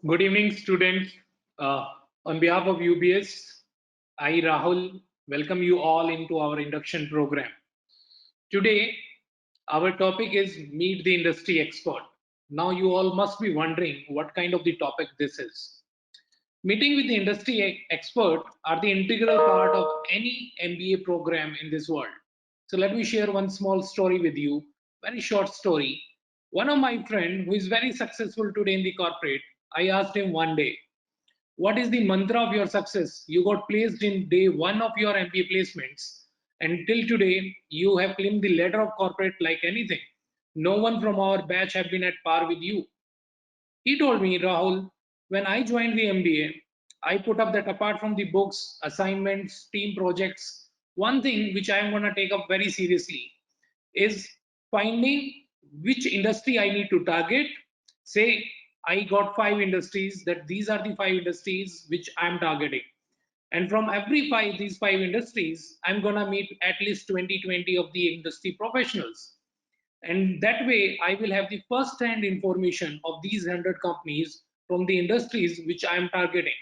Good evening, students. Uh, on behalf of UBS, I, Rahul, welcome you all into our induction program. Today, our topic is Meet the Industry Expert. Now, you all must be wondering what kind of the topic this is. Meeting with the industry expert are the integral part of any MBA program in this world. So let me share one small story with you, very short story. One of my friend who is very successful today in the corporate, I asked him one day, what is the mantra of your success? You got placed in day one of your MBA placements, and till today you have claimed the ladder of corporate like anything. No one from our batch have been at par with you. He told me, Rahul, when I joined the MBA, I put up that apart from the books, assignments, team projects, one thing which I am going to take up very seriously is finding which industry I need to target. Say, I got 5 industries, that these are the 5 industries which I'm targeting. And from every these 5 industries, I'm going to meet at least 20 of the industry professionals, and that way I will have the first hand information of these 100 companies from the industries which I am targeting.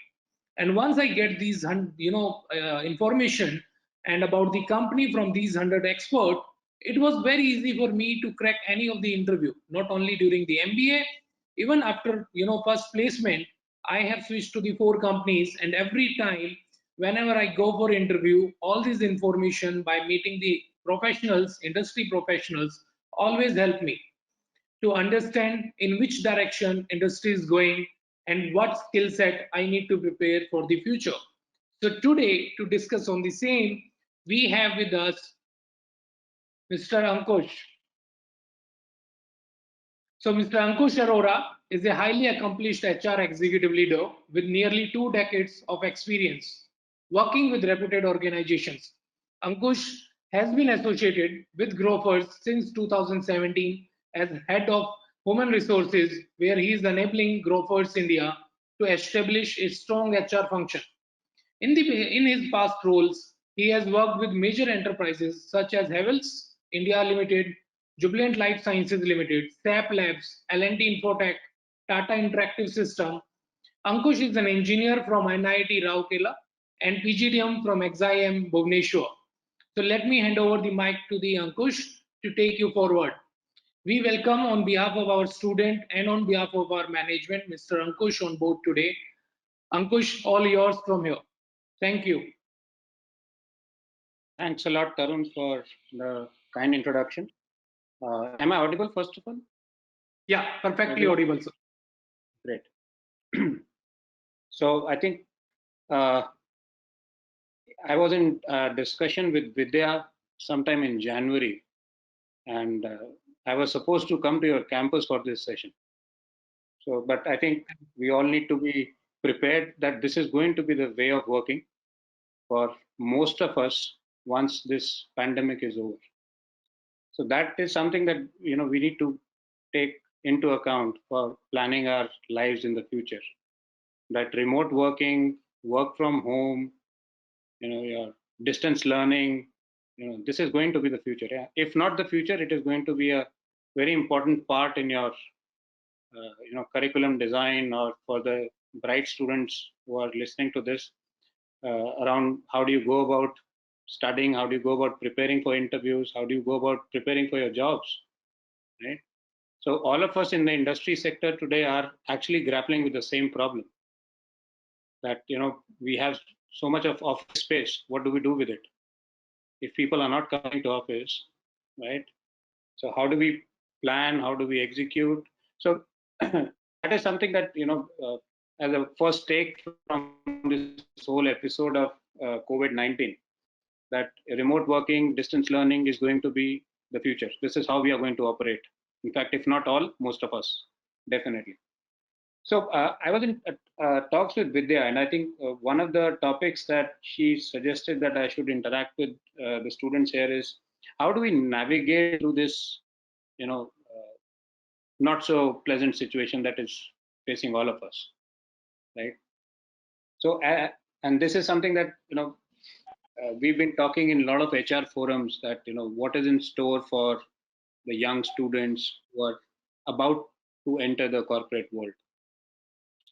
And once I get these information and about the company from these 100 experts, it was very easy for me to crack any of the interview, not only during the MBA, even after first placement. I have switched to the 4 companies, and every time whenever I go for interview, all this information by meeting the professionals, industry professionals, always help me to understand in which direction industry is going and what skill set I need to prepare for the future. So today, to discuss on the same, we have with us Mr. Ankush. So Mr. Ankush Arora is a highly accomplished HR executive leader with nearly 2 decades of experience working with reputed organizations. Ankush has been associated with Grofers since 2017 as head of human resources, where he is enabling Grofers India to establish a strong HR function. In his past roles, he has worked with major enterprises such as Havells India Limited, Jubilant Life Sciences Limited, SAP Labs, L&T Infotech, Tata Interactive Systems. Ankush is an engineer from NIT Rourkela and PGDM from XIM Bhubaneswar. So let me hand over the mic to the Ankush to take you forward. We welcome on behalf of our student and on behalf of our management, Mr. Ankush on board today. Ankush, all yours from here. Thank you. Thanks a lot, Tarun, for the kind introduction. Am I audible, first of all? Yeah, perfectly audible, sir. Great. So I think I was in discussion with Vidya sometime in January, and I was supposed to come to your campus for this session. So, but I think we all need to be prepared that this is going to be the way of working for most of us once this pandemic is over. So that is something that we need to take into account for planning our lives in the future. That remote working, work from home, your distance learning, this is going to be the future. Yeah? If not the future, it is going to be a very important part in your curriculum design, or for the bright students who are listening to this, around how do you go about studying, how do you go about preparing for interviews, how do you go about preparing for your jobs, right? So all of us in the industry sector today are actually grappling with the same problem, that we have so much of office space. What do we do with it if people are not coming to office, right? So how do we plan, how do we execute? So that is something that as a first take from this whole episode of COVID-19, that remote working, distance learning is going to be the future. This is how we are going to operate. In fact, if not all, most of us, definitely. So I was in talks with Vidya, and I think one of the topics that she suggested that I should interact with the students here is, how do we navigate through this, not so pleasant situation that is facing all of us, right? So, and this is something that we've been talking in a lot of HR forums, that what is in store for the young students who are about to enter the corporate world.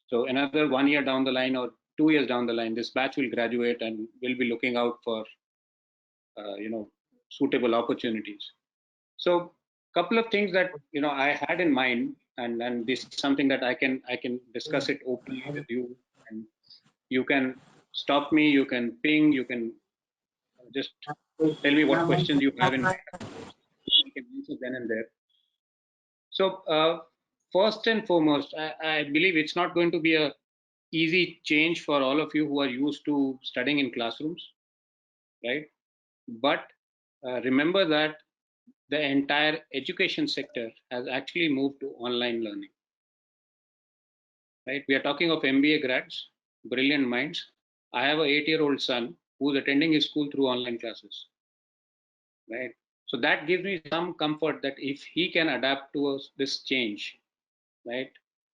So another 1 year down the line or 2 years down the line, this batch will graduate and will be looking out for suitable opportunities. So couple of things that I had in mind, and this is something that I can discuss it openly with you, and you can stop me, you can ping, you can just tell me what questions you have in mind. I can answer then and there. So first and foremost, I believe it's not going to be a easy change for all of you who are used to studying in classrooms, right? But remember that the entire education sector has actually moved to online learning, right? We are talking of MBA grads, brilliant minds. I have an 8-year-old son who's attending his school through online classes, right? So that gives me some comfort that if he can adapt to this change, right,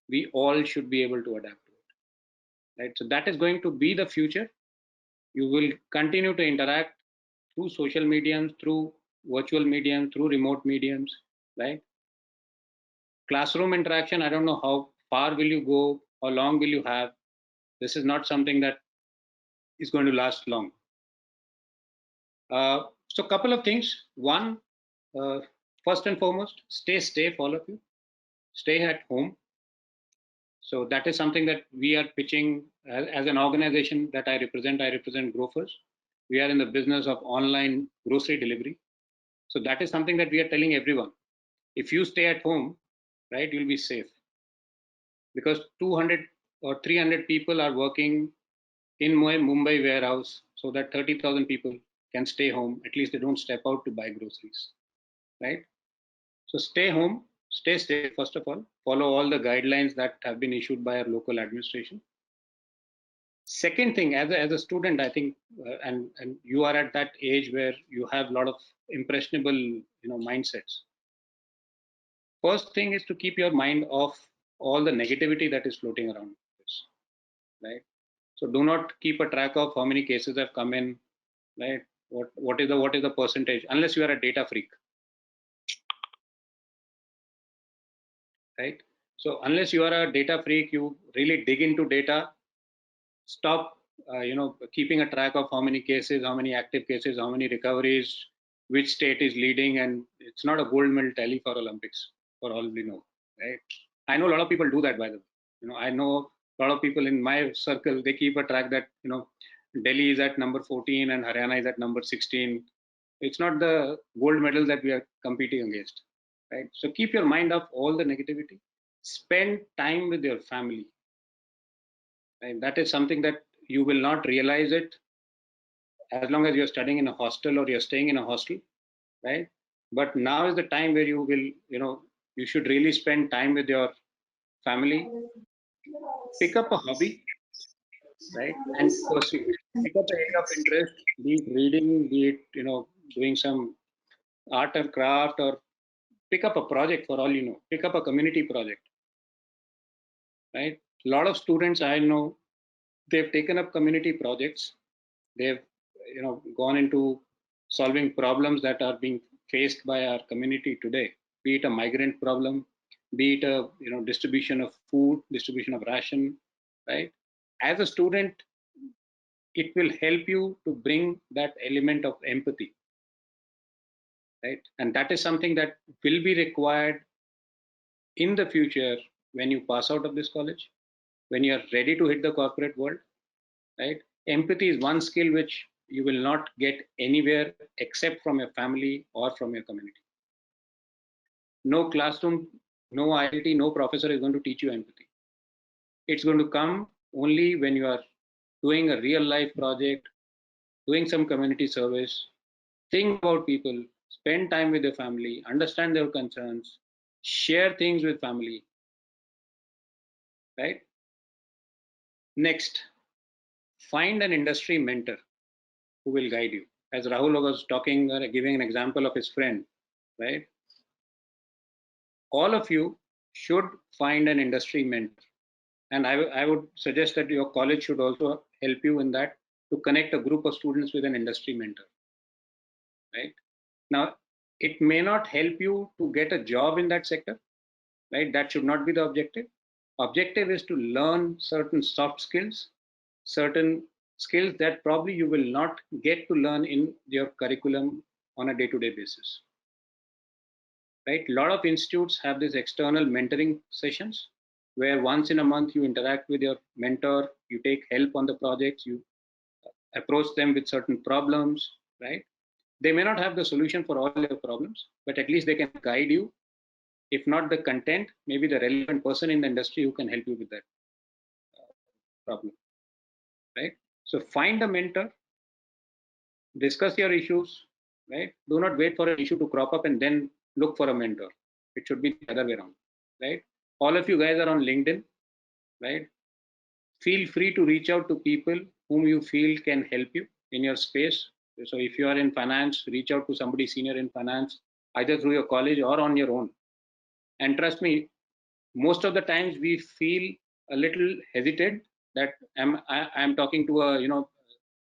we all should be able to adapt to it, right? So that is going to be the future. You will continue to interact through social mediums, through virtual mediums, through remote mediums, right? Classroom interaction, I don't know how far will you go, how long will you have. This is not something that is going to last long. So a couple of things. One, first and foremost, stay safe, all of you. Stay at home. So that is something that we are pitching as an organization that I represent. I represent Grofers. We are in the business of online grocery delivery. So that is something that we are telling everyone. If you stay at home, right, you'll be safe. Because 200 or 300 people are working in my Mumbai warehouse so that 30,000 people can stay home. At least they don't step out to buy groceries, right? So stay home, stay safe, first of all. Follow all the guidelines that have been issued by our local administration. Second thing, as a student, I think, and you are at that age where you have a lot of impressionable, mindsets. First thing is to keep your mind off all the negativity that is floating around this, right? So do not keep a track of how many cases have come in, right? What is the percentage, unless you are a data freak, right? So unless you are a data freak, you really dig into data. Stop, keeping a track of how many cases, how many active cases, how many recoveries, which state is leading, and it's not a gold medal tally for Olympics, for all we know, right? I know a lot of people do that, by the way. I know a lot of people in my circle, they keep a track that, Delhi is at number 14 and Haryana is at number 16. It's not the gold medal that we are competing against, right? So keep your mind off all the negativity. Spend time with your family. Right? That is something that you will not realize it as long as you're studying in a hostel or you're staying in a hostel, right? But now is the time where you will, you should really spend time with your family. Pick up a hobby, right, and pursue it. Pick up an area of interest, be it reading, be it, doing some art and craft, or pick up a project for all you know. Pick up a community project, right? A lot of students I know, they've taken up community projects. They've gone into solving problems that are being faced by our community today, be it a migrant problem, be it a distribution of food, distribution of ration, right? As a student, it will help you to bring that element of empathy, right? And that is something that will be required in the future when you pass out of this college, when you are ready to hit the corporate world, right? Empathy is one skill which you will not get anywhere except from your family or from your community. No classroom, no IIT, no professor is going to teach you empathy. It's going to come only when you are doing a real life project, doing some community service, think about people, spend time with your family, understand their concerns, share things with family, right? Next, find an industry mentor who will guide you. As Rahul was talking, giving an example of his friend, right? All of you should find an industry mentor. And I would suggest that your college should also help you in that, to connect a group of students with an industry mentor, right? Now, it may not help you to get a job in that sector, right? That should not be the objective. Objective is to learn certain soft skills, certain skills that probably you will not get to learn in your curriculum on a day-to-day basis. Right? A lot of institutes have these external mentoring sessions where once in a month you interact with your mentor, you take help on the projects, you approach them with certain problems, right? They may not have the solution for all your problems, but at least they can guide you. If not the content, maybe the relevant person in the industry who can help you with that problem, right? So find a mentor, discuss your issues, right? Do not wait for an issue to crop up and then look for a mentor. It should be the other way around, right? All of you guys are on LinkedIn, right? Feel free to reach out to people whom you feel can help you in your space. So if you are in finance, reach out to somebody senior in finance, either through your college or on your own. And trust me, most of the times we feel a little hesitant that I'm talking to a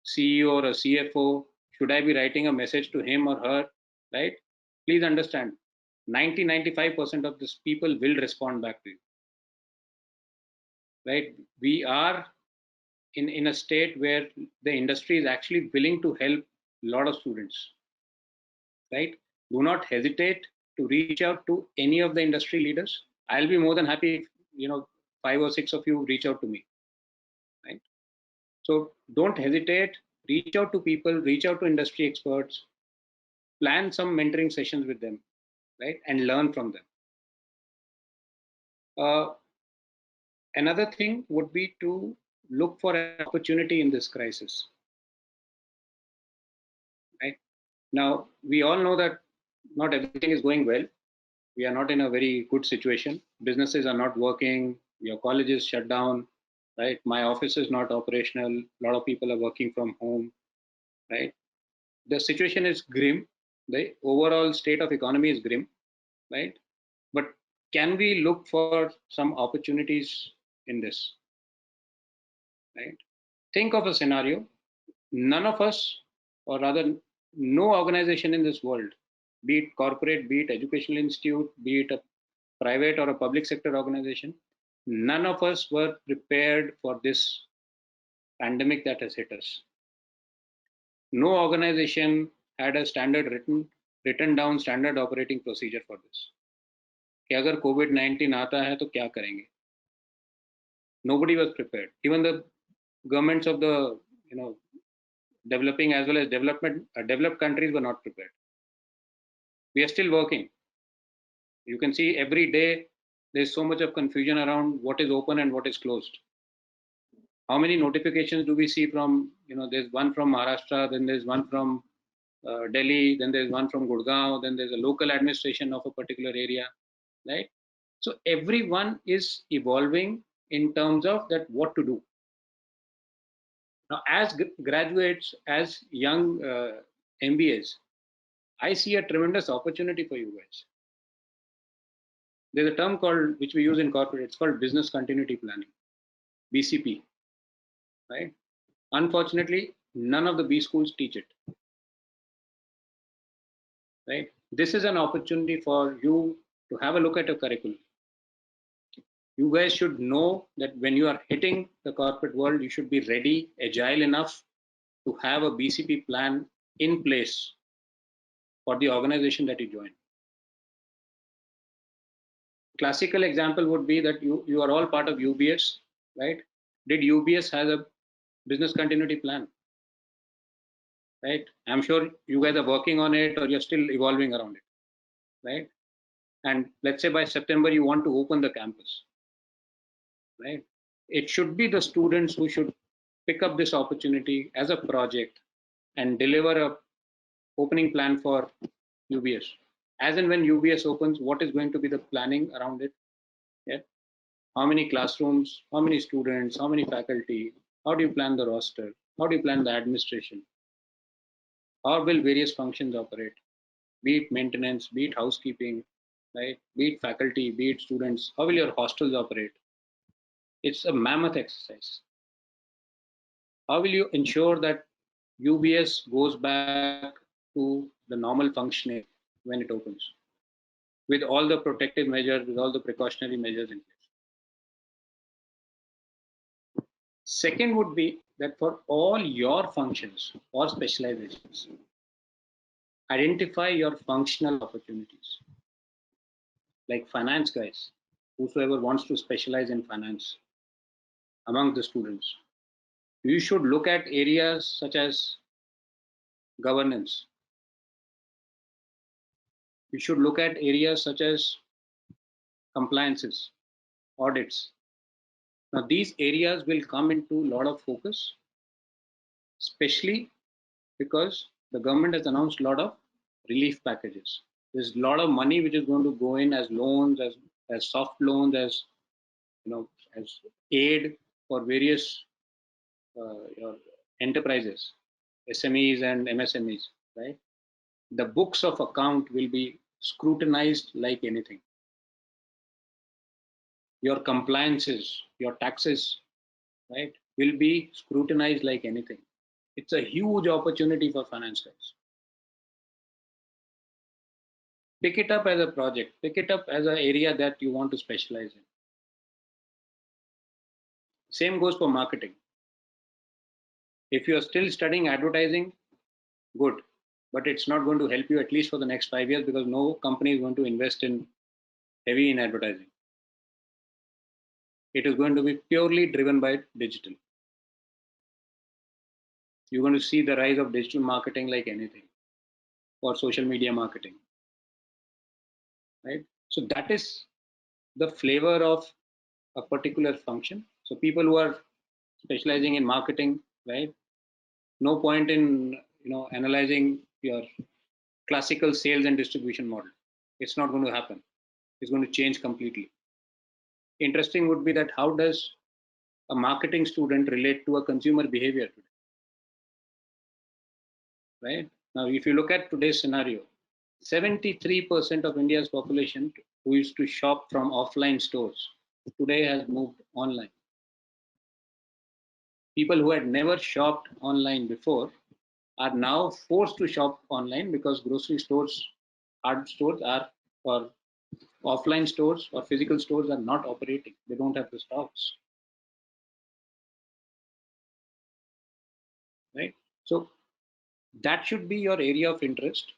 CEO or a CFO. Should I be writing a message to him or her, right? Please understand, 95% of these people will respond back to you, right? We are in a state where the industry is actually willing to help a lot of students, right? Do not hesitate to reach out to any of the industry leaders. I'll be more than happy if, 5 or 6 of you reach out to me, right? So don't hesitate, reach out to people, reach out to industry experts, plan some mentoring sessions with them, right? And learn from them. Another thing would be to look for an opportunity in this crisis, right? Now, we all know that not everything is going well. We are not in a very good situation. Businesses are not working. Your college is shut down, right? My office is not operational. A lot of people are working from home, right? The situation is grim. The overall state of economy is grim, right? But can we look for some opportunities in this, right? Think of a scenario. None of us, or rather, no organization in this world, be it corporate, be it educational institute, be it a private or a public sector organization, none of us were prepared for this pandemic that has hit us. No organization had a standard written down standard operating procedure for this. कि अगर COVID-19 आता है तो क्या करेंगे? Nobody was prepared. Even the governments of the developing as well as developed countries were not prepared. We are still working. You can see every day there's so much of confusion around what is open and what is closed. How many notifications do we see from, there's one from Maharashtra, then there's one from Delhi, then there's one from Gurgaon, then there's a local administration of a particular area, right? So everyone is evolving in terms of that what to do. Now, as graduates, as young MBAs, I see a tremendous opportunity for you guys. There's a term called, which we use in corporate, it's called business continuity planning, BCP, right? Unfortunately, none of the B schools teach it, right? This is an opportunity for you to have a look at your curriculum. You guys should know that when you are hitting the corporate world, you should be ready, agile enough to have a BCP plan in place for the organization that you join. Classical example would be that you are all part of UBS, right? Did UBS has a business continuity plan, right? I'm sure you guys are working on it or you're still evolving around it, right? And let's say by September you want to open the campus, right? It should be the students who should pick up this opportunity as a project and deliver a opening plan for UBS. As and when UBS opens, what is going to be the planning around it? Yeah. How many classrooms, how many students, how many faculty, how do you plan the roster? How do you plan the administration? How will various functions operate? Be it maintenance, be it housekeeping, right? Be it faculty, be it students. How will your hostels operate? It's a mammoth exercise. How will you ensure that UBS goes back to the normal functioning when it opens, with all the protective measures, with all the precautionary measures in place? Second would be that for all your functions or specializations, identify your functional opportunities. Like finance guys, whosoever wants to specialize in finance among the students, you should look at areas such as governance. You should look at areas such as compliances, audits. Now, these areas will come into a lot of focus, especially because the government has announced a lot of relief packages. There's a lot of money which is going to go in as loans, as soft loans, as as aid for various your enterprises, SMEs and MSMEs, right? The books of account will be scrutinized like anything. Your compliances, your taxes, right, will be scrutinized like anything. It's a huge opportunity for finance guys. Pick it up as a project, pick it up as an area that you want to specialize in. Same goes for marketing. If you are still studying advertising, good, but it's not going to help you at least for the next 5 years, because no company is going to invest in heavy in advertising. It is going to be purely driven by digital. You're going to see the rise of digital marketing like anything, or social media marketing, right? So that is the flavor of a particular function. So people who are specializing in marketing, right? No point in analyzing your classical sales and distribution model. It's not going to happen. It's going to change completely. Interesting would be that how does a marketing student relate to a consumer behavior today? Right? Now, if you look at today's scenario, 73% of India's population who used to shop from offline stores today has moved online. People who had never shopped online before are now forced to shop online because grocery stores, hard stores are, or offline stores or physical stores are not operating. They don't have the stocks. Right? So that should be your area of interest.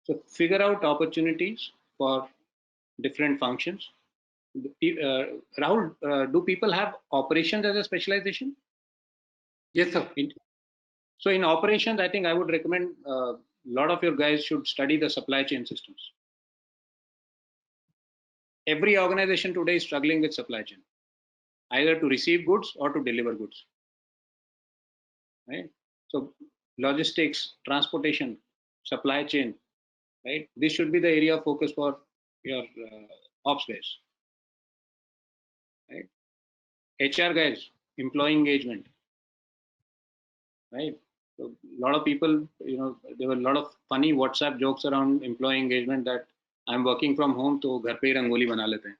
So figure out opportunities for different functions. Rahul, do people have operations as a specialization? Yes, sir. So in operations, I think I would recommend a lot of your guys should study the supply chain systems. Every organization today is struggling with supply chain, either to receive goods or to deliver goods. Right? So logistics, transportation, supply chain, right? This should be the area of focus for your ops guys. Right? HR guys, employee engagement, right? So a lot of people, there were a lot of funny WhatsApp jokes around employee engagement that I'm working from home, तो घर पे ही रंगोली बना लेते हैं,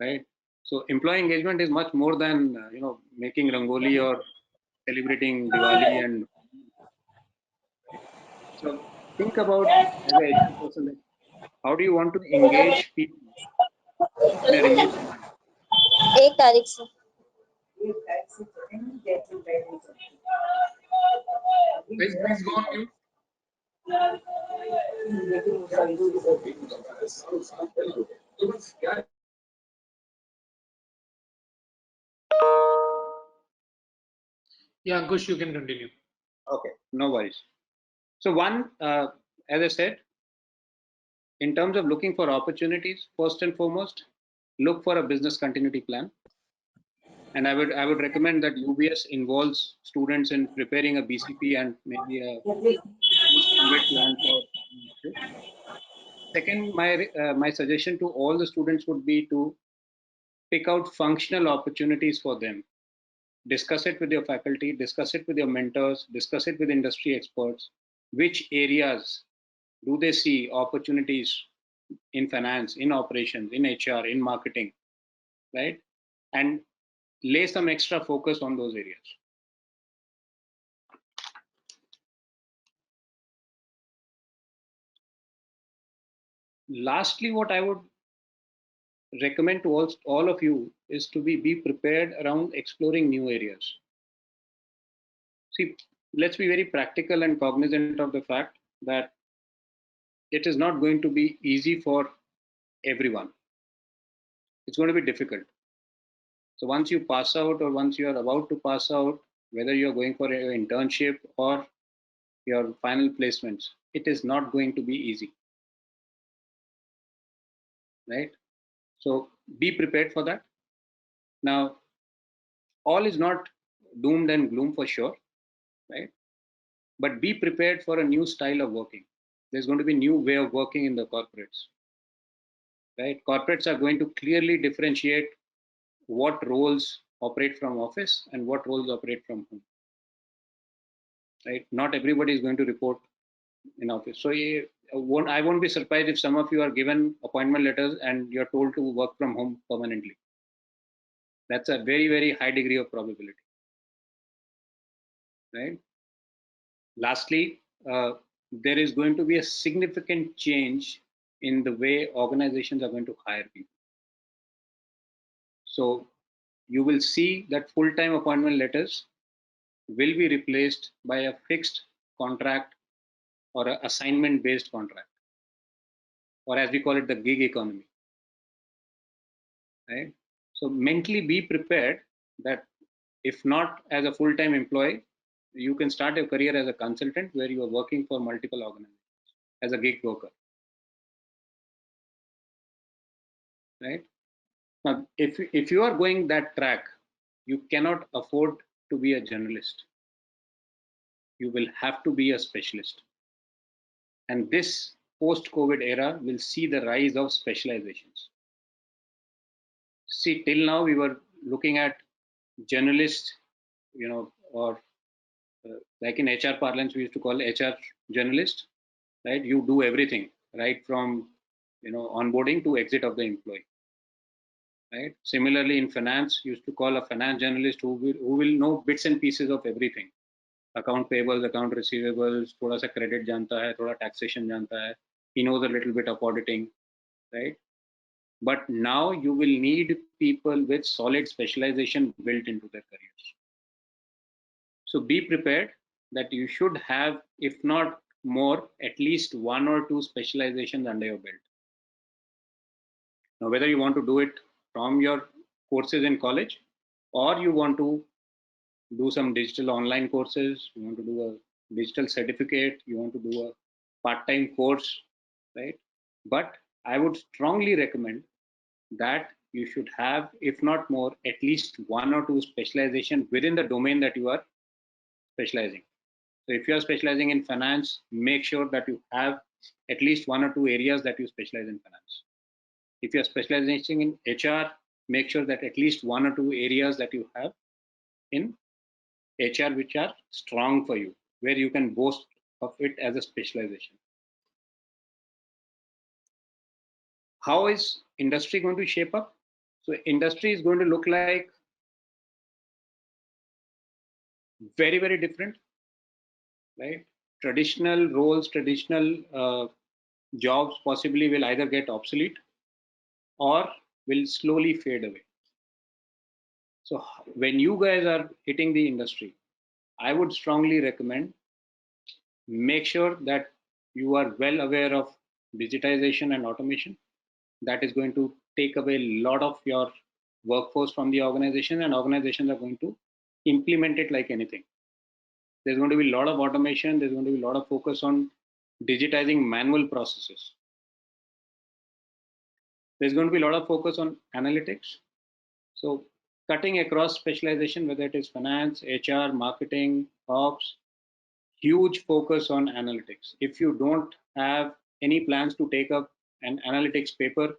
right? So employee engagement is much more than making rangoli or celebrating Diwali and. So think about as a HR person, how do you want to engage people in a remote scenario? एक तारीख से Please go on mute. Yeah, Ankush, you can continue. Okay, no worries. So one, as I said, in terms of looking for opportunities, first and foremost, look for a business continuity plan. And I would recommend that UBS involves students in preparing a BCP and maybe a post-graduate plan for this. Second, my suggestion to all the students would be to pick out functional opportunities for them. Discuss it with your faculty, discuss it with your mentors, discuss it with industry experts. Which areas do they see opportunities in finance, in operations, in HR, in marketing, right? And lay some extra focus on those areas. Lastly, what I would recommend to all of you is to be prepared around exploring new areas. See, let's be very practical and cognizant of the fact that it is not going to be easy for everyone. It's going to be difficult. So once you pass out or once you are about to pass out, whether you're going for an internship or your final placements, it is not going to be easy, right? So be prepared for that. Now, all is not doomed and gloom for sure, right? But be prepared for a new style of working. There's going to be new way of working in the corporates, right? Corporates are going to clearly differentiate what roles operate from office and what roles operate from home, right? Not everybody is going to report in office. So I won't be surprised if some of you are given appointment letters and you're told to work from home permanently. That's a very, very high degree of probability, right? Lastly, there is going to be a significant change in the way organizations are going to hire people. So you will see that full-time appointment letters will be replaced by a fixed contract or an assignment-based contract, or as we call it, the gig economy, right? So mentally be prepared that if not as a full-time employee, you can start your career as a consultant where you are working for multiple organizations as a gig worker, right? Now, if you are going that track, you cannot afford to be a generalist. You will have to be a specialist. And this post-COVID era will see the rise of specializations. See, till now we were looking at generalists, or like in HR parlance, we used to call HR generalist, right? You do everything, right from onboarding to exit of the employee, right? Similarly, in finance, used to call a finance journalist who will know bits and pieces of everything. Account payables, account receivables, थोड़ा सा credit जानता है, थोड़ा taxation जानता है. He knows a little bit of auditing, right? But now you will need people with solid specialization built into their careers. So be prepared that you should have, if not more, at least one or two specializations under your belt. Now, whether you want to do it from your courses in college or you want to do some digital online courses, you want to do a digital certificate, you want to do a part-time course, right? But I would strongly recommend that you should have, if not more, at least one or two specialization within the domain that you are specializing. So if you are specializing in finance, make sure that you have at least one or two areas that you specialize in finance. If you are specializing in HR, make sure that at least one or two areas that you have in HR which are strong for you, where you can boast of it as a specialization. How is industry going to shape up? So industry is going to look like very, very different, right? Traditional roles, traditional jobs possibly will either get obsolete or will slowly fade away. So when you guys are hitting the industry, I would strongly recommend make sure that you are well aware of digitization and automation. That is going to take away a lot of your workforce from the organization, and organizations are going to implement it like anything. There's going to be a lot of automation. There's going to be a lot of focus on digitizing manual processes. There's going to be a lot of focus on analytics. So cutting across specialization, whether it is finance, HR, marketing, ops, huge focus on analytics. If you don't have any plans to take up an analytics paper,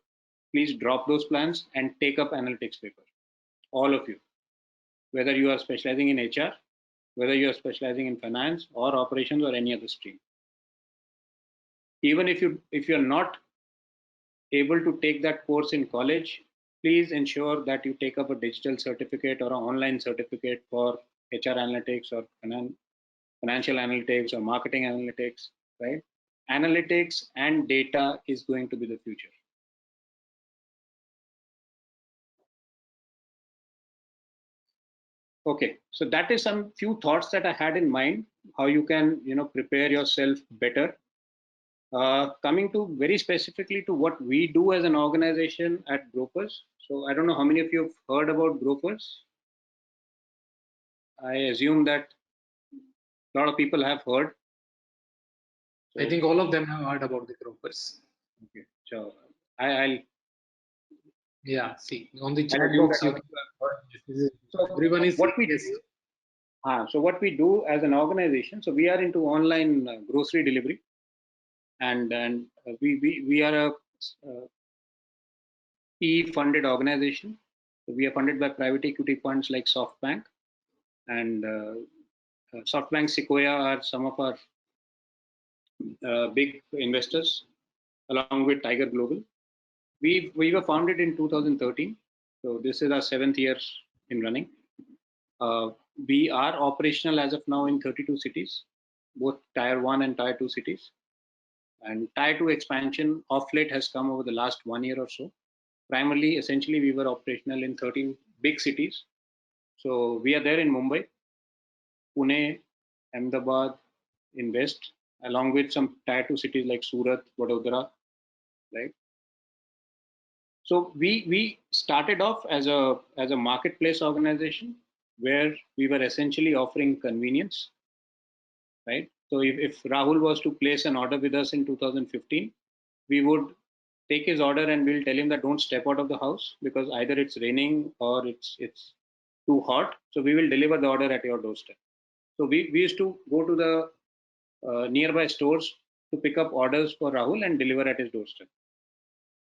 please drop those plans and take up analytics paper. All of you, whether you are specializing in HR, whether you are specializing in finance or operations or any other stream. Even if you're not able to take that course in college, please ensure that you take up a digital certificate or an online certificate for HR analytics or financial analytics or marketing analytics, right? Analytics and data is going to be the future. Okay, so that is some few thoughts that I had in mind, how you can, prepare yourself better. Coming to very specifically to what we do as an organization at Grofers. So I don't know how many of you have heard about Grofers. I assume that a lot of people have heard. So, I think all of them have heard about the Grofers. okay, so I'll Yeah, see, on the I'll chat assume that box, you all of can. you have heard. So Everyone is what saying we yes. do, what we do as an organization, so we are into online grocery delivery, and we are a PE funded organization. So we are funded by private equity funds like SoftBank, and SoftBank, Sequoia are some of our big investors, along with Tiger Global. We were founded in 2013, so this is our 7th year in running. We are operational as of now in 32 cities, both Tier 1 and Tier 2 cities. And Tier 2 expansion of late has come over the last 1 year or so. Primarily, essentially, we were operational in 13 big cities. So we are there in Mumbai, Pune, Ahmedabad, in West, along with some Tier 2 cities like Surat, Vadodara, right? So we started off as a marketplace organization where we were essentially offering convenience, right? So if Rahul was to place an order with us in 2015, we would take his order and we'll tell him that don't step out of the house because either it's raining or it's too hot. So we will deliver the order at your doorstep. So we used to go to the nearby stores to pick up orders for Rahul and deliver at his doorstep.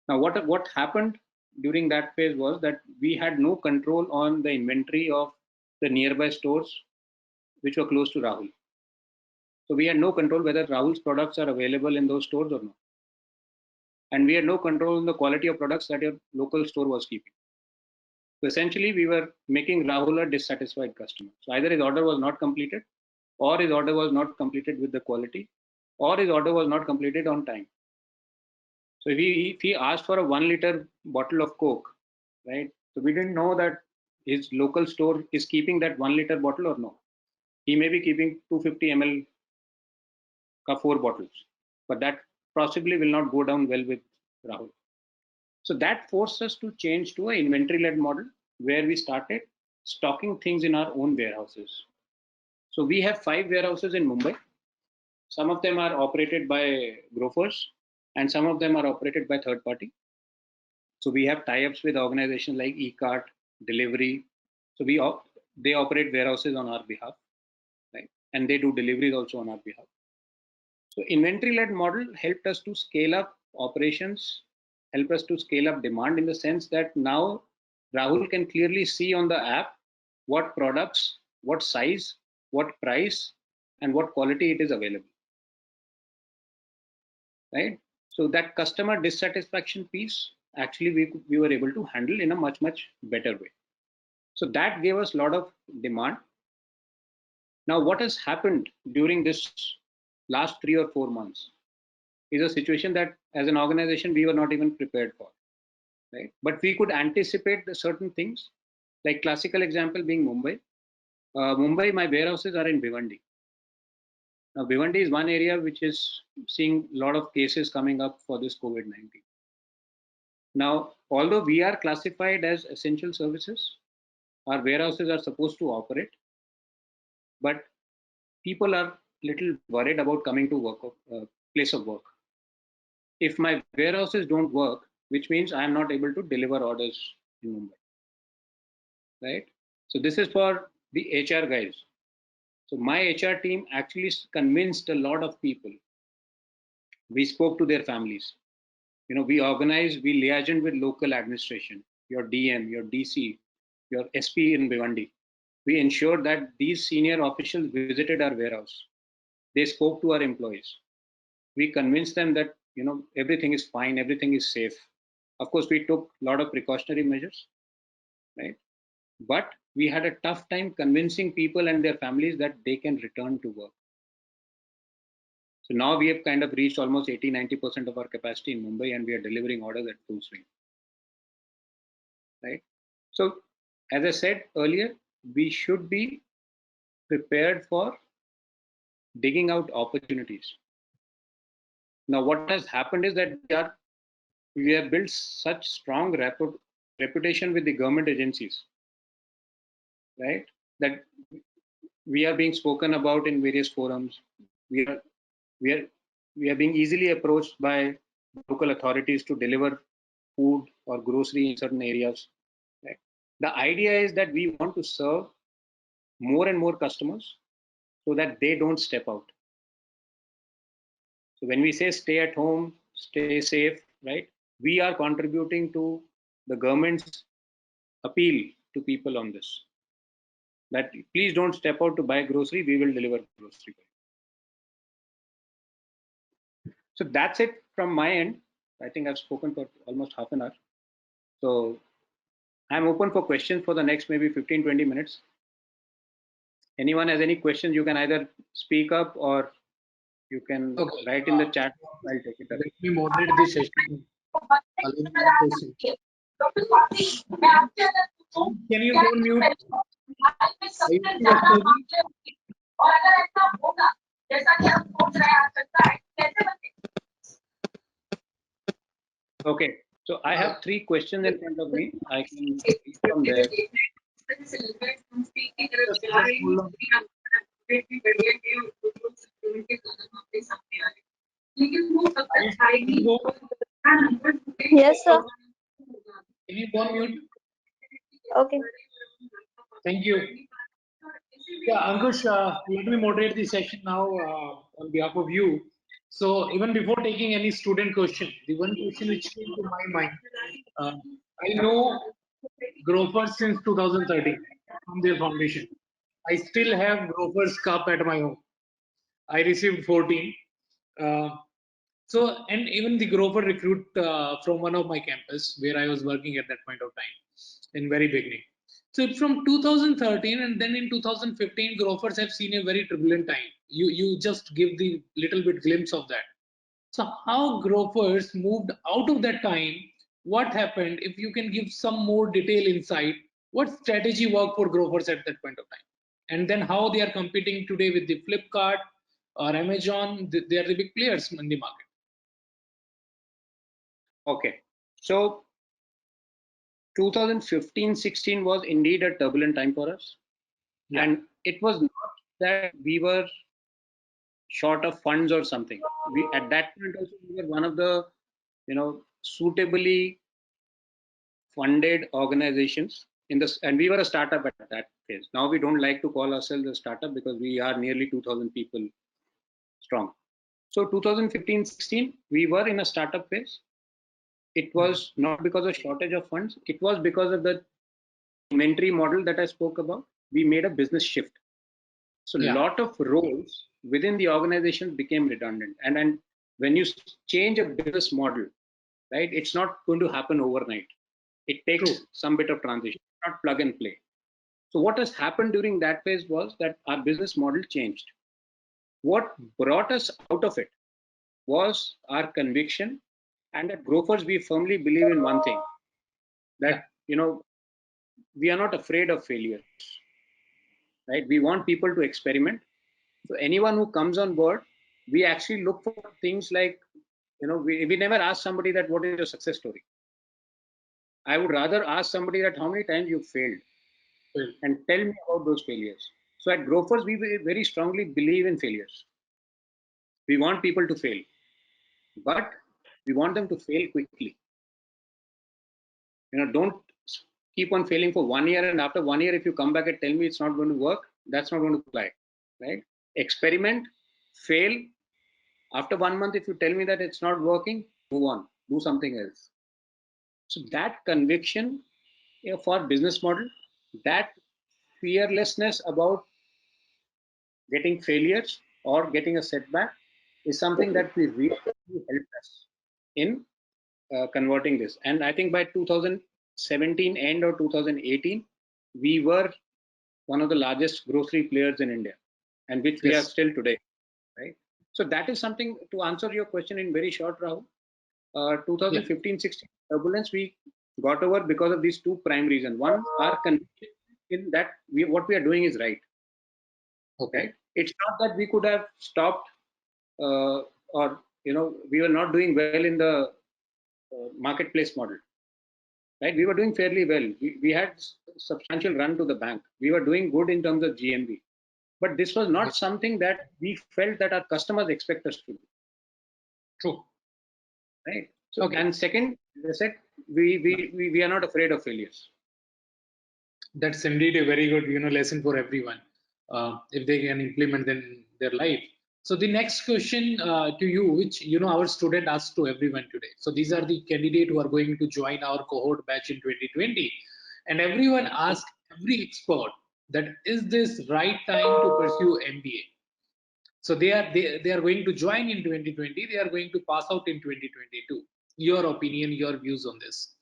Now, what happened during that phase was that we had no control on the inventory of the nearby stores which were close to Rahul. So we had no control whether Rahul's products are available in those stores or not. And we had no control on the quality of products that your local store was keeping. So essentially, we were making Rahul a dissatisfied customer. So either his order was not completed, or his order was not completed with the quality, or his order was not completed on time. So if he asked for a 1 liter bottle of Coke, right? So we didn't know that his local store is keeping that 1 liter bottle or no. He may be keeping 250 ml ka 4 bottles, but that possibly will not go down well with Rahul. So that forced us to change to an inventory-led model where we started stocking things in our own warehouses. So we have 5 warehouses in Mumbai. Some of them are operated by Grofers and some of them are operated by third party. So we have tie-ups with organizations like eCart, Delivery. So they operate warehouses on our behalf, right? And they do deliveries also on our behalf. So inventory-led model helped us to scale up operations, help us to scale up demand in the sense that now Rahul can clearly see on the app what products, what size, what price, and what quality it is available, right? So that customer dissatisfaction piece, actually we were able to handle in a much better way. So that gave us a lot of demand. Now, what has happened during this last 3 or 4 months is a situation that as an organization we were not even prepared for, right? But we could anticipate the certain things, like classical example being Mumbai. Mumbai, my warehouses are in Bhiwandi. Now, Bhiwandi is one area which is seeing a lot of cases coming up for this COVID-19. Now, although we are classified as essential services, our warehouses are supposed to operate, but people are little worried about coming to place of work. If my warehouses don't work, which means I am not able to deliver orders in Mumbai, right? So this is for the HR guys. So my HR team actually convinced a lot of people. We spoke to their families. We organized, we liaisoned with local administration, your DM, your DC, your SP in Bhiwandi. We ensured that these senior officials visited our warehouse. They spoke to our employees. We convinced them that everything is fine, everything is safe. Of course, we took a lot of precautionary measures, right? But we had a tough time convincing people and their families that they can return to work. So now we have kind of reached almost 80-90% of our capacity in Mumbai, and we are delivering orders at full swing, right? So as I said earlier, we should be prepared for digging out opportunities. Now, what has happened is that we have built such strong reputation with the government agencies, right? That we are being spoken about in various forums. We are we are we are being easily approached by local authorities to deliver food or grocery in certain areas. Right? The idea is that we want to serve more and more customers so that they don't step out. So when we say stay at home, stay safe, right? We are contributing to the government's appeal to people on this. That please don't step out to buy grocery, we will deliver grocery. So that's it from my end. I think I've spoken for almost half an hour. So I'm open for questions for the next maybe 15-20 minutes. Anyone has any questions, you can either speak up or you can write in the chat. I'll take it up. Let me moderate this session. Can you go mute? Okay, so I have 3 questions in front of me. I can read from there. Yes, sir. Can you go on mute? Okay. Thank you. Yeah, Ankush, let me moderate the session now on behalf of you. So even before taking any student question, the one question which came to my mind, uh, I know Grofers since 2013 from their foundation. I still have Grofers cup at my home. I received 14. Uh, so, and even the Grover recruit from one of my campus where I was working at that point of time in very beginning. So from 2013 and then in 2015, Grofers have seen a very turbulent time. You just give the little bit glimpse of that. So how Grofers moved out of that time? What happened? If you can give some more detail insight, what strategy worked for Grofers at that point of time? And then how they are competing today with the Flipkart or Amazon? They are the big players in the market. Okay, so 2015-16 was indeed a turbulent time for us. Yeah. And it was not that we were short of funds or something. We at that point also we were one of the suitably funded organizations in this, and we were a startup at that phase. Now we don't like to call ourselves a startup because we are nearly 2,000 people strong. So 2015-16 we were in a startup phase. It was not because of shortage of funds. It was because of the inventory model that I spoke about. We made a business shift. So a lot of roles within the organization became redundant. And when you change a business model, right, it's not going to happen overnight. It takes some bit of transition, not plug and play. So what has happened during that phase was that our business model changed. What brought us out of it was our conviction. And at Grofers, we firmly believe in one thing, that, we are not afraid of failures, right? We want people to experiment. So anyone who comes on board, we actually look for things like, we never ask somebody that what is your success story. I would rather ask somebody that how many times you failed and tell me about those failures. So at Grofers, we very strongly believe in failures. We want people to fail, but we want them to fail quickly. Don't keep on failing for 1 year, and after 1 year, if you come back and tell me it's not going to work, that's not going to apply, right? Experiment, fail. After 1 month, if you tell me that it's not working, move on, do something else. So that conviction for business model, that fearlessness about getting failures or getting a setback is something that we really helped us in converting this. And I think by 2017 end or 2018, we were one of the largest grocery players in India, and which we are still today, right? So that is something to answer your question in very short, Rahul. 2015-16 turbulence we got over because of these two prime reasons. One, our conviction in that what we are doing is right. Okay. Right? It's not that we could have stopped or we were not doing well in the marketplace model. Right? We were doing fairly well. We had substantial run to the bank. We were doing good in terms of GMV. But this was not something that we felt that our customers expect us to do. True. Right. So, and second, as I said, we are not afraid of failures. That's indeed a very good lesson for everyone if they can implement them in their life. So the next question to you, which our student asked to everyone today. So these are the candidates who are going to join our cohort batch in 2020, and everyone asked every expert that is this right time to pursue MBA. So they are going to join in 2020. They are going to pass out in 2022. Your opinion, your views on this?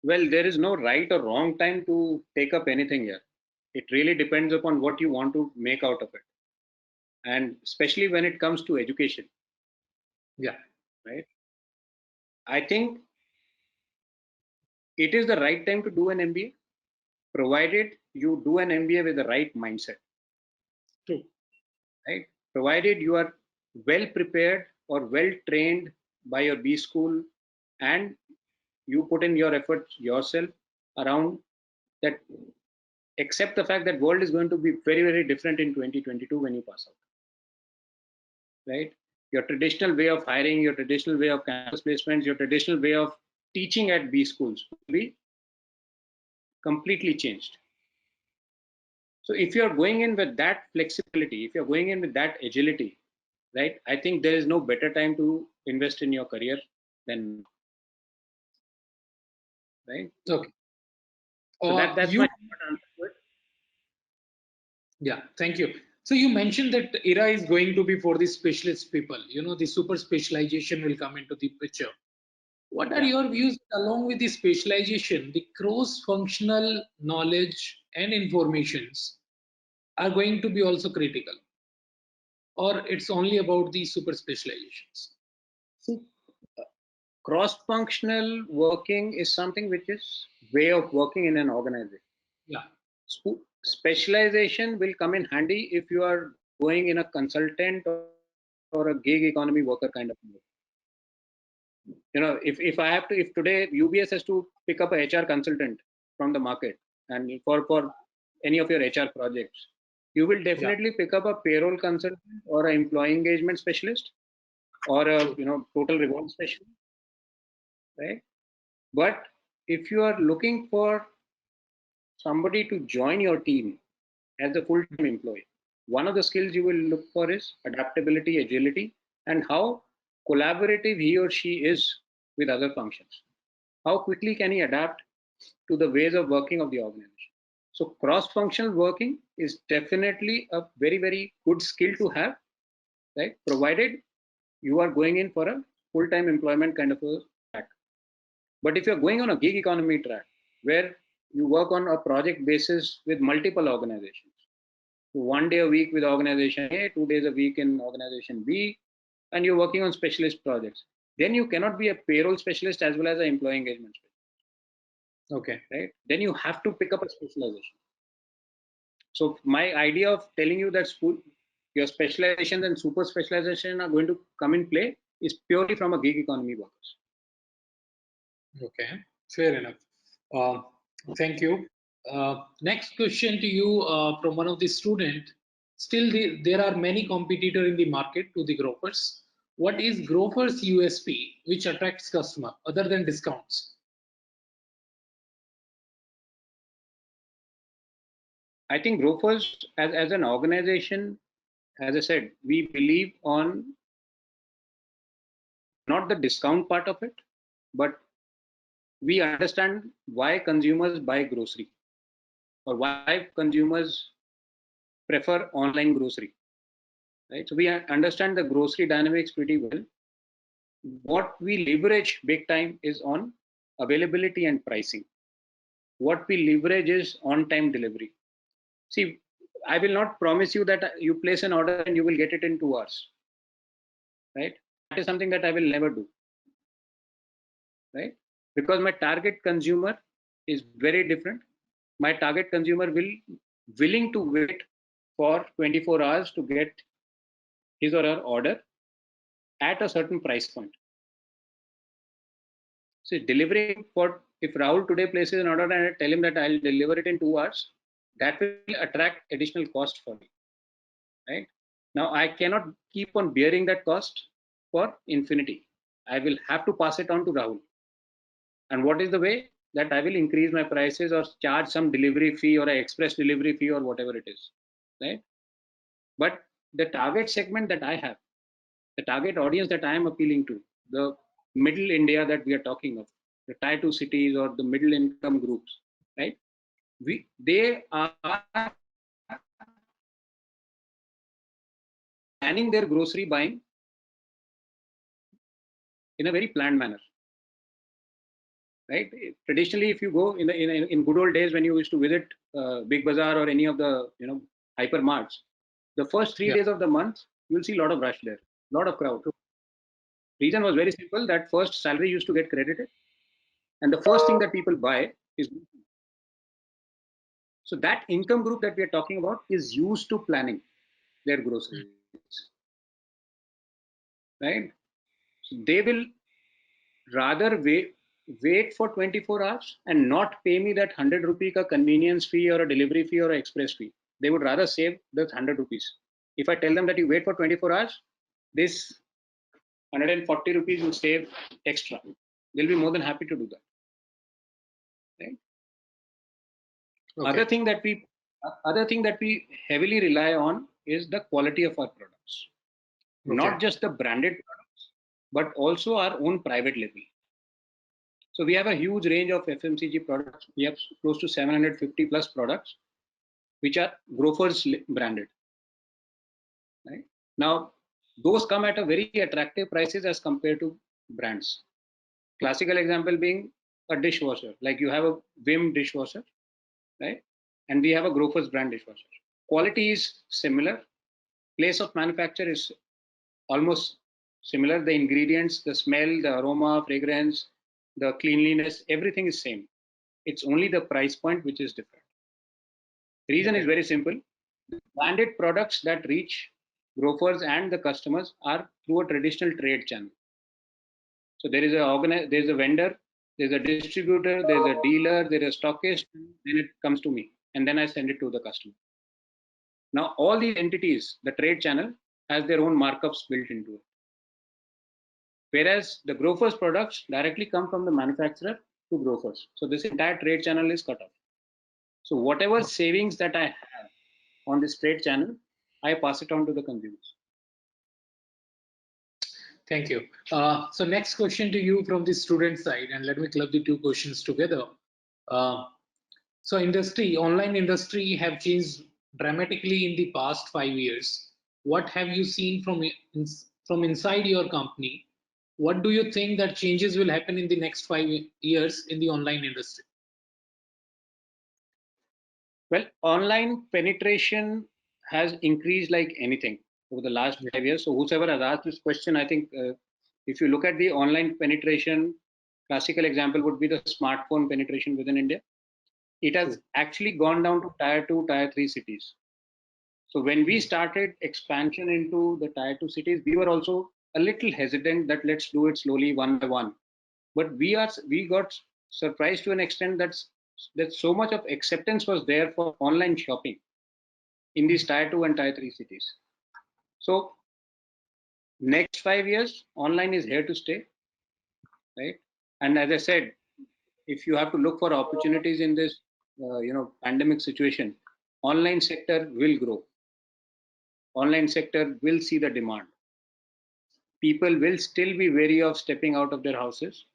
Well, there is no right or wrong time to take up anything here. It really depends upon what you want to make out of it. And especially when it comes to education. Yeah. Right. I think it is the right time to do an MBA, provided you do an MBA with the right mindset. True. Right. Provided you are well prepared or well trained by your B school and you put in your efforts yourself around that, accept the fact that world is going to be very, very different in 2022 when you pass out. Right? Your traditional way of hiring, your traditional way of campus placements, your traditional way of teaching at B schools will be completely changed. So if you're going in with that flexibility, if you're going in with that agility, right, I think there is no better time to invest in your career than now. Right? Okay. So that's my short answer to it. Yeah, thank you. So you mentioned that era is going to be for the specialist people. The super specialization will come into the picture. What are your views along with the specialization? The cross-functional knowledge and informations are going to be also critical, or it's only about the super specializations? See, cross-functional working is something which is way of working in an organization. Yeah. Specialization will come in handy if you are going in a consultant or a gig economy worker kind of work. If today UBS has to pick up a HR consultant from the market and for any of your HR projects, you will definitely pick up a payroll consultant or an employee engagement specialist or a total rewards specialist, right? But if you are looking for somebody to join your team as a full-time employee, one of the skills you will look for is adaptability, agility, and how collaborative he or she is with other functions. How quickly can he adapt to the ways of working of the organization? So cross-functional working is definitely a very, very good skill to have, right? Provided you are going in for a full-time employment kind of a track. But if you're going on a gig economy track, where you work on a project basis with multiple organizations, 1 day a week with organization A, 2 days a week in organization B, and you're working on specialist projects, then you cannot be a payroll specialist as well as an employee engagement specialist. Okay. Right? Then you have to pick up a specialization. So my idea of telling you that your specializations and super specialization are going to come in play is purely from a gig economy workers. Okay, fair enough. Thank you. Next question to you from one of the student. Still, there are many competitors in the market to the Grofers. What is Grofers USP which attracts customer other than discounts? I think Grofers as an organization, as I said, we believe on not the discount part of it, but we understand why consumers buy grocery or why consumers prefer online grocery. Right? So we understand the grocery dynamics pretty well. What we leverage big time is on availability and pricing. What we leverage is on-time delivery. See, I will not promise you that you place an order and you will get it in 2 hours. Right? That is something that I will never do. Right? Because my target consumer is very different. My target consumer will willing to wait for 24 hours to get his or her order at a certain price point. So delivering for, if Rahul today places an order and I tell him that I'll deliver it in 2 hours, that will attract additional cost for me, right? Now I cannot keep on bearing that cost for infinity. I will have to pass it on to Rahul. And what is the way? That I will increase my prices or charge some delivery fee or an express delivery fee or whatever it is, right? But the target segment that I have, the target audience that I am appealing to, the middle India that we are talking of, the tier 2 cities or the middle income groups, right? They are planning their grocery buying in a very planned manner, right? Traditionally, if you go in good old days when you used to visit Big Bazaar or any of the hyper marts, the first 3 days of the month you'll see a lot of rush there, a lot of crowd. Reason was very simple, that first salary used to get credited, and the first thing that people buy is. So that income group that we are talking about is used to planning their groceries, right? So they will rather wait for 24 hours and not pay me that 100 rupee ka convenience fee or a delivery fee or an express fee. They would rather save the 100 rupees. If I tell them that you wait for 24 hours, this 140 rupees will save extra. They'll be more than happy to do that. Right? Okay. Other thing that we heavily rely on is the quality of our products. Okay. Not just the branded products, but also our own private label. So we have a huge range of FMCG products. We have close to 750 plus products, which are Grofers branded. Right? Now, those come at a very attractive prices as compared to brands. Classical example being a dishwasher, like you have a Vim dishwasher, right? And we have a Grofers brand dishwasher. Quality is similar. Place of manufacture is almost similar. The ingredients, the smell, the aroma, fragrance, the cleanliness, everything is same. It's only the price point which is different. The reason is very simple. The branded products that reach grofers and the customers are through a traditional trade channel. So there is a vendor, there's a distributor, there's a dealer, there's a stockist, then it comes to me, and then I send it to the customer. Now all these entities, the trade channel, has their own markups built into it. Whereas the grofers products directly come from the manufacturer to grofers. So this entire trade channel is cut off. So whatever savings that I have on this trade channel, I pass it on to the consumers. Thank you. So next question to you from the student side, and let me club the two questions together. So online industry have changed dramatically in the past 5 years. What have you seen from inside your company? What do you think that changes will happen in the next 5 years in the online industry? Well, online penetration has increased like anything over the last 5 years. So whoever has asked this question, I think if you look at the online penetration, classical example would be the smartphone penetration within India. It has actually gone down to tier 2, tier 3 cities. So when we started expansion into the tier 2 cities, we were also a little hesitant that let's do it slowly one by one. But we got surprised to an extent that so much of acceptance was there for online shopping in these tier 2 and tier 3 cities. So next 5 years, online is here to stay, right? And as I said, if you have to look for opportunities in this, pandemic situation, online sector will grow. Online sector will see the demand. People will still be wary of stepping out of their houses,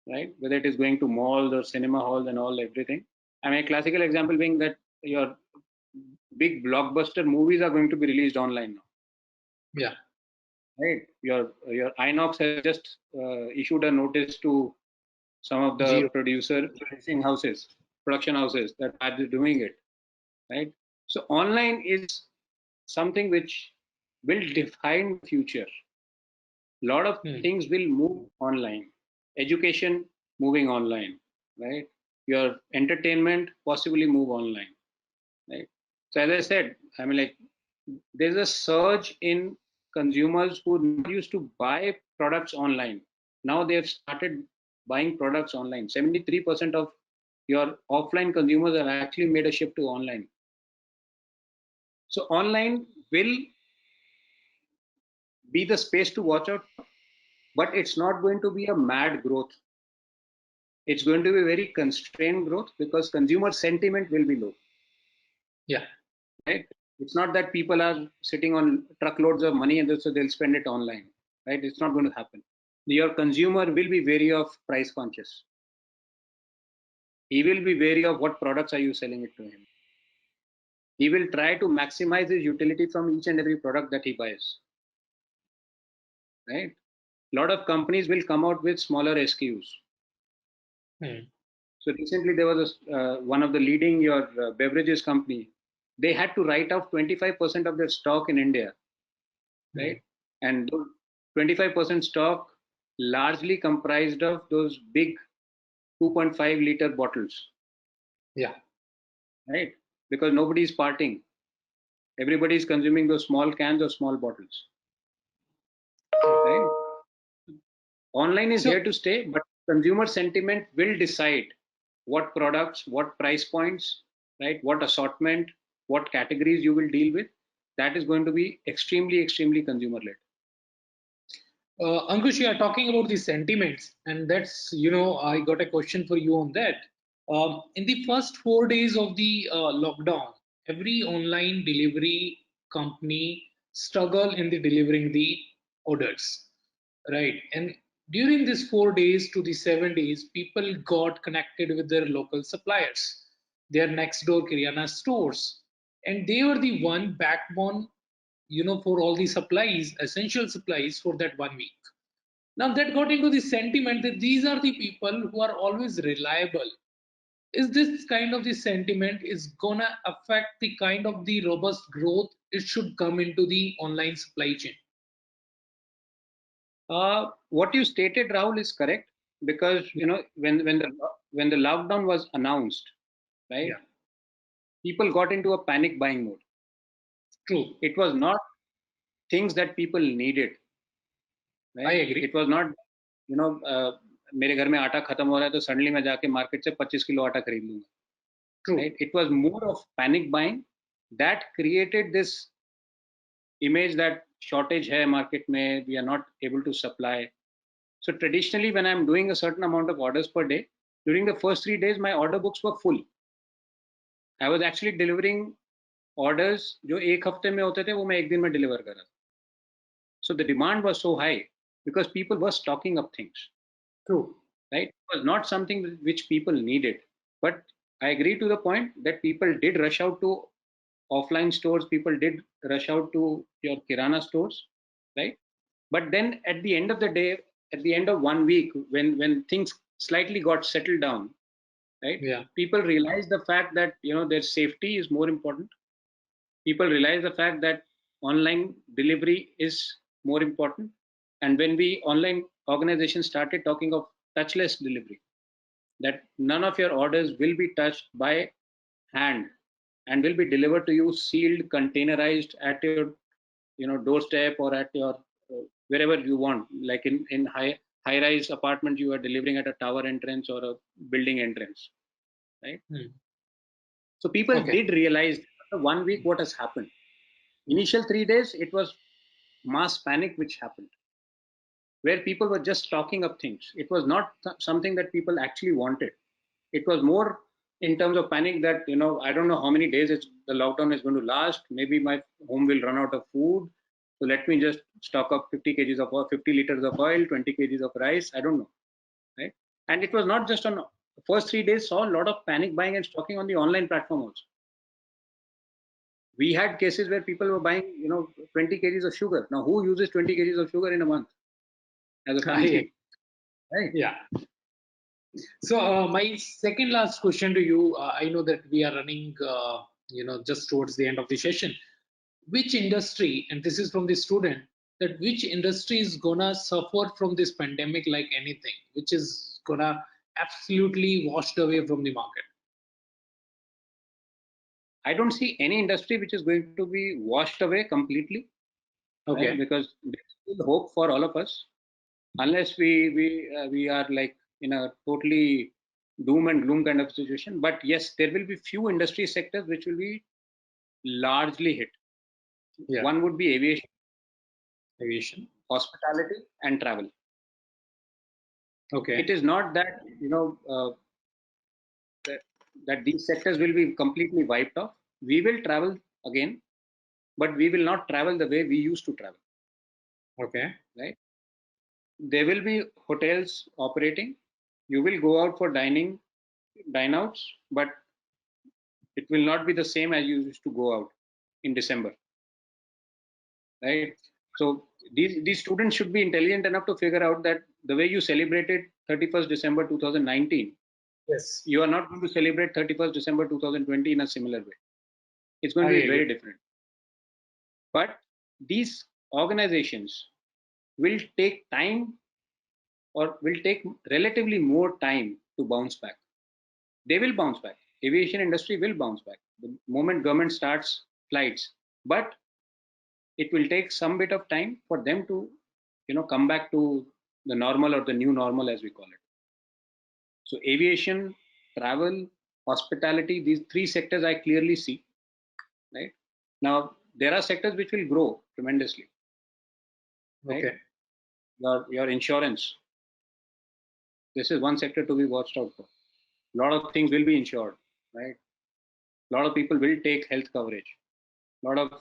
right? Whether it is going to malls or cinema halls and all everything. I mean, a classical example being that your big blockbuster movies are going to be released online now. Yeah. Right. Your Inox has just issued a notice to some of the production houses that are doing it. Right. So online is something which will define the future. A lot of things will move online. Education moving online, right? your entertainment, possibly move online, right? So as I said, I mean, like, there's a surge in consumers who never used to buy products online. Now they have started buying products online. 73% of your offline consumers have actually made a shift to online. So online will be the space to watch out, but it's not going to be a mad growth. It's going to be very constrained growth because consumer sentiment will be low. Yeah. Right? It's not that people are sitting on truckloads of money and so they'll spend it online. Right? It's not going to happen. Your consumer will be wary of price conscious. He will be wary of what products are you selling it to him. He will try to maximize his utility from each and every product that he buys. Right? A lot of companies will come out with smaller SKUs. So recently there was one of the leading beverages company. They had to write off 25% of their stock in India, right? And 25% stock largely comprised of those big 2.5 liter bottles. Yeah. Right? Because nobody is parting. Everybody is consuming those small cans or small bottles. Right? Online is here to stay, but consumer sentiment will decide what products, what price points, right? What assortment, what categories you will deal with. That is going to be extremely, extremely consumer led. Ankush, you are talking about the sentiments, and that's, I got a question for you on that. In the first 4 days of the lockdown, every online delivery company struggle in the delivering the orders, right? And during these 4 days to the 7 days, people got connected with their local suppliers, their next door Kirana stores, and they were the one backbone, for all the supplies, essential supplies for that 1 week. Now that got into the sentiment that these are the people who are always reliable. Is this kind of the sentiment is gonna affect the kind of the robust growth it should come into the online supply chain? What you stated, Rahul, is correct because when the lockdown was announced, right? Yeah. People got into a panic buying mode. True. It was not things that people needed. Right? I agree. It was not, मेरे घर में आटा खत्म हो रहा है तो suddenly मैं जाके मार्केट से 25 किलो आटा खरीद लूंगा. Right? It was more of panic buying that created this image that shortage hai market mein, we are not able to supply. So traditionally, when I'm doing a certain amount of orders per day, during the first 3 days, my order books were full. I was actually delivering orders जो एक हफ्ते में होते थे वो मैं एक दिन में deliver कर रहा था. So the demand was so high because people were stocking up things. True. Right? It was not something which people needed. But I agree to the point that people did rush out to offline stores. People did rush out to your Kirana stores. Right? But then at the end of the day, at the end of 1 week, when things slightly got settled down, right? Yeah. People realized the fact that their safety is more important. People realize the fact that online delivery is more important. And when we online organizations started talking of touchless delivery, that none of your orders will be touched by hand and will be delivered to you sealed, containerized at your doorstep or at your wherever you want, like in high rise apartment you are delivering at a tower entrance or a building entrance, right? So people did realize after 1 week what has happened. Initial 3 days it was mass panic which happened, where people were just stocking up things. It was not something that people actually wanted. It was more in terms of panic that I don't know how many days the lockdown is going to last. Maybe my home will run out of food, so let me just stock up 50 kgs of oil, 50 liters of oil, 20 kgs of rice. I don't know, right? And it was not just on the first 3 days. Saw a lot of panic buying and stocking on the online platform also. We had cases where people were buying 20 kgs of sugar. Now who uses 20 kgs of sugar in a month as a family? Right? Yeah. So my second last question to you, I know that we are running, just towards the end of the session. Which industry, and this is from the student, that which industry is gonna suffer from this pandemic like anything? Which is gonna absolutely washed away from the market? I don't see any industry which is going to be washed away completely, Okay. right? Because there's still hope for all of us, unless we are like in a totally doom and gloom kind of situation. But yes, there will be few industry sectors which will be largely hit. Yeah. One would be Aviation. hospitality, and travel. Okay. It is not that that these sectors will be completely wiped off. We will travel again, but we will not travel the way we used to travel. Okay. Right? There will be hotels operating. You will go out for dine outs, but it will not be the same as you used to go out in December. Right? So these students should be intelligent enough to figure out that the way you celebrated 31st December 2019, Yes. you are not going to celebrate 31st December 2020 in a similar way. It's going to be very different. But these organizations will take time, or will take relatively more time to bounce back. They will bounce back. Aviation industry will bounce back the moment government starts flights, but it will take some bit of time for them to come back to the normal, or the new normal as we call it. So aviation, travel, hospitality, these three sectors I clearly see. Right now, there are sectors which will grow tremendously. Right? Okay. Your insurance. This is one sector to be watched out for. A lot of things will be insured, right? A lot of people will take health coverage. A lot of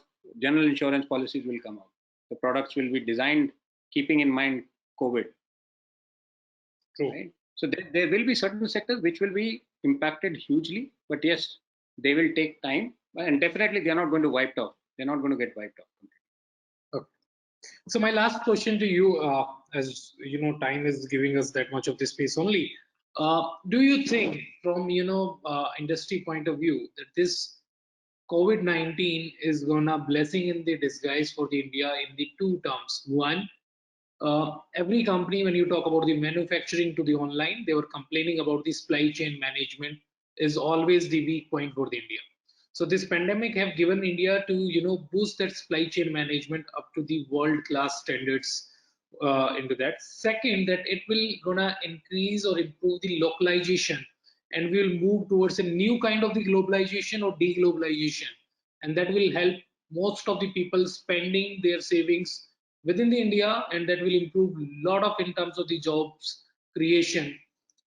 general insurance policies will come out. The products will be designed keeping in mind COVID. True. Right? So there will be certain sectors which will be impacted hugely, but yes, they will take time, and definitely they are not going to wipe off. They're not going to get wiped off. Okay. So my last question to you, as you know, time is giving us that much of this space only. Do you think, from industry point of view, that this COVID-19 is gonna blessing in the disguise for the India in the two terms? One, every company, when you talk about the manufacturing to the online, they were complaining about the supply chain management is always the weak point for the India. So this pandemic have given India to boost that supply chain management up to the world class standards into that. Second, that it will gonna increase or improve the localization, and we will move towards a new kind of the globalization or deglobalization, and that will help most of the people spending their savings within the India, and that will improve a lot of in terms of the jobs creation,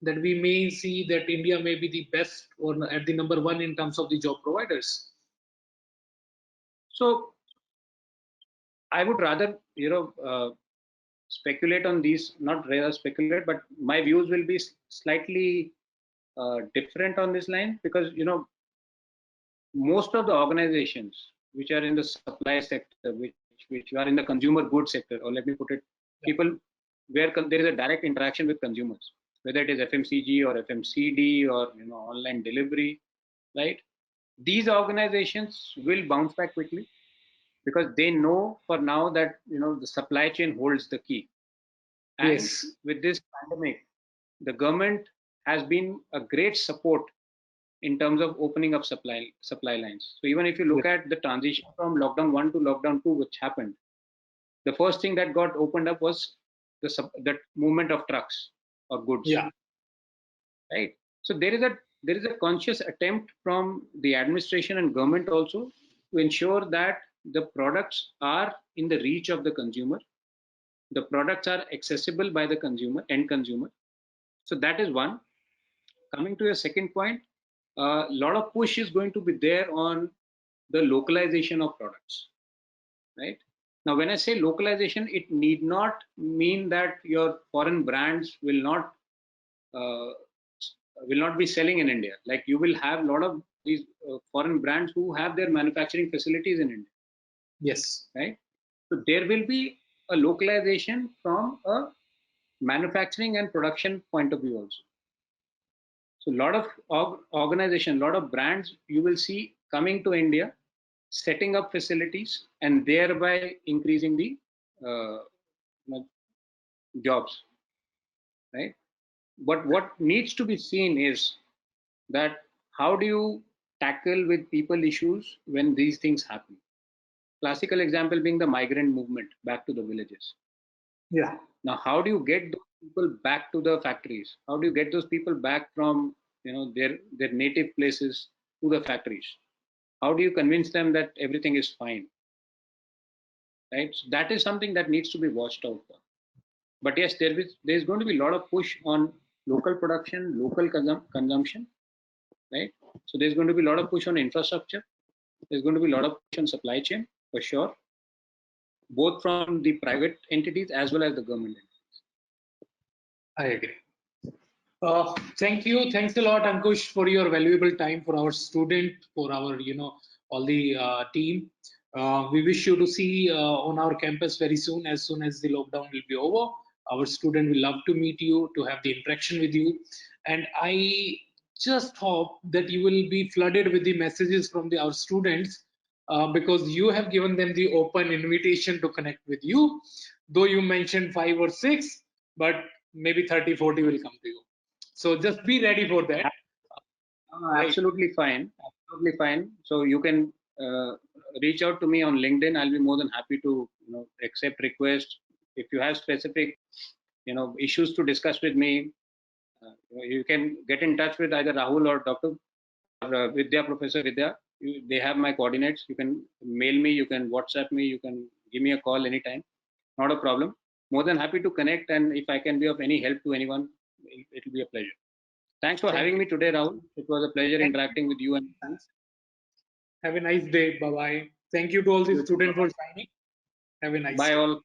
that we may see that India may be the best or at the number one in terms of the job providers. So I would rather speculate on these, not rather speculate, but my views will be slightly different on this line, because most of the organizations which are in the supply sector, which are in the consumer goods sector, or let me put it, people where there is a direct interaction with consumers, whether it is FMCG or FMCD or online delivery, right? These organizations will bounce back quickly, because they know for now that the supply chain holds the key. And Yes. with this pandemic, the government has been a great support in terms of opening up supply lines. So even if you look at the transition from lockdown 1 to lockdown 2, which happened, the first thing that got opened up was that movement of trucks or goods. Yeah. Right. So there is a conscious attempt from the administration and government also to ensure that the products are in the reach of the consumer. The products are accessible by the end consumer. So that is one. Coming to your second point, a lot of push is going to be there on the localization of products, right? Now, when I say localization, it need not mean that your foreign brands uh, will not be selling in India. Like, you will have a lot of these foreign brands who have their manufacturing facilities in India. Yes. Right. So there will be a localization from a manufacturing and production point of view also. So a lot of organization, a lot of brands you will see coming to India, setting up facilities, and thereby increasing the jobs. Right. but what needs to be seen is that how do you tackle with people issues when these things happen? Classical example being the migrant movement back to the villages. Yeah. Now, how do you get those people back to the factories? How do you get those people back from their native places to the factories? How do you convince them that everything is fine? Right. So that is something that needs to be watched out for. But yes, there's going to be a lot of push on local production, local consumption, right? So there's going to be a lot of push on infrastructure. There's going to be a lot of push on supply chain for sure, both from the private entities as well as the government entities. I agree. Thank you. Thanks a lot, Ankush, for your valuable time for our student, for our, all the team. We wish you to see on our campus very soon as the lockdown will be over. Our student will love to meet you, to have the interaction with you. And I just hope that you will be flooded with the messages from our students because you have given them the open invitation to connect with you. Though you mentioned 5 or 6, but maybe 30, 40 will come to you. So just be ready for that. Right. Absolutely fine. Absolutely fine. So you can reach out to me on LinkedIn. I'll be more than happy to accept requests. If you have specific issues to discuss with me, you can get in touch with either Rahul or Dr. or Vidya, Professor Vidya. They have my coordinates. You can mail me, you can WhatsApp me, you can give me a call anytime. Not a problem. More than happy to connect, and if I can be of any help to anyone, it will be a pleasure. Thanks for having me today, Rahul. It was a pleasure interacting with you and you. Have a nice day. Bye bye. Thank you to all the students for signing. Have a nice Bye day. all.